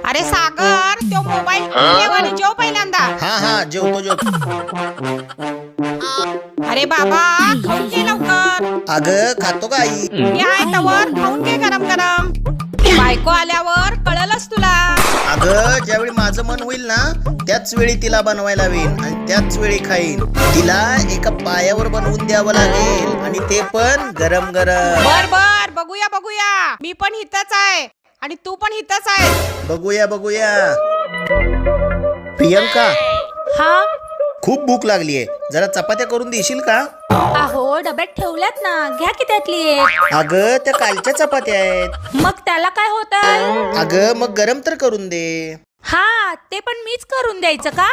अरे सागर, तो मोबाईल ठेव जेव पहिल्यांदा. हा जेवतो. अरे बाबा, खाऊन घे लवकर. अगं खातो का आई? मी आहे तवर खाऊन घे गरम गरम. बायको आल्यावर कळलंच तुला. अगं ज्यावेळी माझं मन होईल ना त्याच वेळी तिला बनवायला लावीन आणि त्याच वेळी खाईन. तिला एका पायावर बनवून द्यावं लागेल आणि ते पण गरम गरम. बर बघूया. मी पण हितच आहे आणि तू पण हितच आहे. बघूया. प्रियंका, हा खूप भूक लागलीये, जरा चपात्या करून देशील का? अहो डब्यात ठेवल्यात ना, घ्या की त्यातली एक. अगं त्या कालच्या चपात्या आहेत. मग त्याला काय होतंय? अगं मग गरम तर करून दे. हा ते पण मीच करून द्यायचं का?